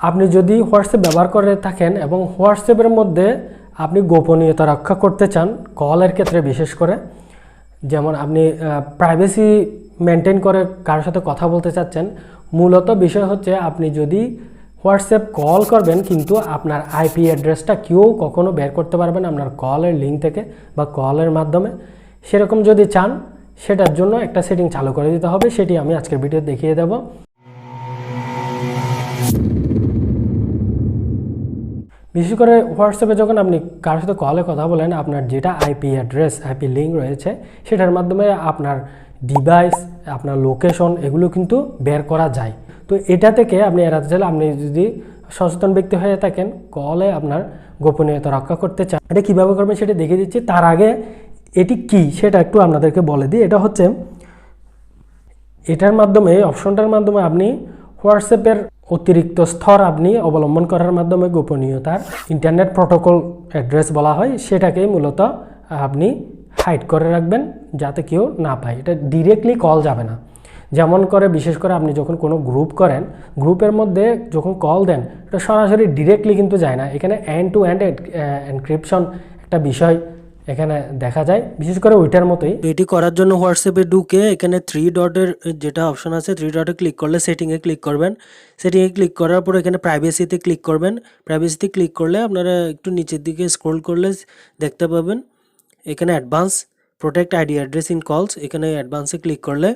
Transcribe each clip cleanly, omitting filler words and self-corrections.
আপনি যদি হোয়াটসঅ্যাপ ব্যবহার করে থাকেন এবং হোয়াটসঅ্যাপের মধ্যে আপনি গোপনীয়তা রক্ষা করতে চান কলের ক্ষেত্রে বিশেষ করে, যেমন আপনি প্রাইভেসি মেনটেন করে কারোর সাথে কথা বলতে চাচ্ছেন, মূলত বিষয় হচ্ছে আপনি যদি হোয়াটসঅ্যাপ কল করবেন কিন্তু আপনার আইপি অ্যাড্রেসটা কেউ কখনো বের করতে পারবেন আপনার কলের লিঙ্ক থেকে বা কলের মাধ্যমে, সেরকম যদি চান সেটার জন্য একটা সেটিং চালু করে দিতে হবে। সেটি আমি আজকের ভিডিও দেখিয়ে দেব। বিশেষ করে হোয়াটসঅ্যাপে যখন আপনি কারোর সাথে কলে কথা বলেন, আপনার যেটা আইপি অ্যাড্রেস, আইপি লিঙ্ক রয়েছে সেটার মাধ্যমে আপনার ডিভাইস, আপনার লোকেশন এগুলো কিন্তু বের করা যায়। তো এটা থেকে আপনি এড়াতে চাইলে, আপনি যদি সচেতন ব্যক্তি হয়ে থাকেন, কলে আপনার গোপনীয়তা রক্ষা করতে চান, এটা কীভাবে করবেন সেটা দেখিয়ে দিচ্ছি। তার আগে এটি কি সেটা একটু আপনাদেরকে বলে দিই। এটা হচ্ছে, এটার মাধ্যমে, অপশনটার মাধ্যমে আপনি হোয়াটসঅ্যাপের অতিরিক্ত স্তর আপনি অবলম্বন করার মাধ্যমে গোপনীয়তার ইন্টারনেট প্রোটোকল অ্যাড্রেস বলা হয়, সেটাকেই মূলত আপনি হাইড করে রাখবেন যাতে কেউ না পায়। এটা ডিরেক্টলি কল যাবে না। যেমন করে বিশেষ করে আপনি যখন কোনো গ্রুপ করেন, গ্রুপের মধ্যে যখন কল দেন এটা সরাসরি ডিরেক্টলি কিন্তু যায় না, এখানে এন্ড টু এন্ড এনক্রিপশন একটা বিষয় এখানে দেখা যায়, বিশেষ করে ওইটার মতোই। এটি করার জন্য হোয়াটসঅ্যাপে ঢুকে এখানে 3 ডটের যেটা অপশন আছে, 3 ডটে ক্লিক করলে সেটিংয়ে ক্লিক করবেন। সেটিংয়ে ক্লিক করার পর এখানে প্রাইভেসিতে ক্লিক করবেন। প্রাইভেসিতে ক্লিক করলে আপনারা একটু নিচের দিকে স্ক্রল করলে দেখতে পাবেন এখানে advance protect ID address in কলস, এখানে অ্যাডভান্সে ক্লিক করলে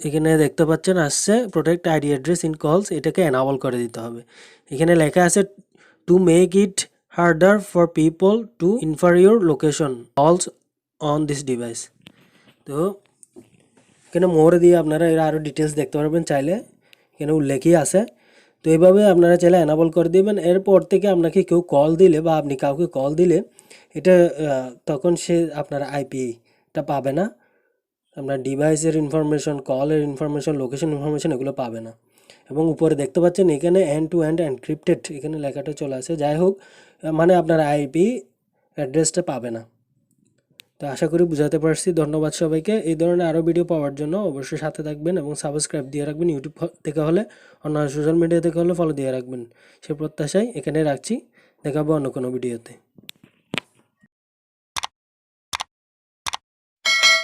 এখানে দেখতে পাচ্ছেন আসছে প্রোটেক্ট আইডি অ্যাড্রেস ইন কলস, এটাকে এনাবল করে দিতে হবে। এখানে লেখা আছে to make it harder for people to infer your location calls on this device। তো এখানে মোর দিয়ে আপনারা এর আরও ডিটেলস দেখতে পারবেন চাইলে, এখানে উল্লেখই আছে। তো এইভাবে আপনারা চাইলে এনাবল করে দিবেন। এরপর থেকে আপনাকে কেউ কল দিলে বা আপনি কাউকে কল দিলে এটা তখন সে আপনার আইপিটা পাবে না, আপনার ডিভাইসের ইনফরমেশন, কলের ইনফরমেশন, লোকেশন ইনফরমেশন এগুলো পাবে না। এবং উপরে দেখতে পাচ্ছেন এখানে এন্ড টু এন্ড এনক্রিপ্টেড এখানে লেখাটা চলে আসে। যাই হোক, মানে আপনার আইপি অ্যাড্রেসটা পাবে না। তো আশা করি বুঝাতে পারছি। ধন্যবাদ সবাইকে। এই ধরনের আরও ভিডিও পাওয়ার জন্য অবশ্যই সাথে থাকবেন এবং সাবস্ক্রাইব দিয়ে রাখবেন। ইউটিউব থেকে হলে, অন্য সোশ্যাল মিডিয়া থেকে হলে ফলো দিয়ে রাখবেন। সে প্রত্যাশায় এখানে রাখছি। দেখাবো অন্য কোনো ভিডিওতে।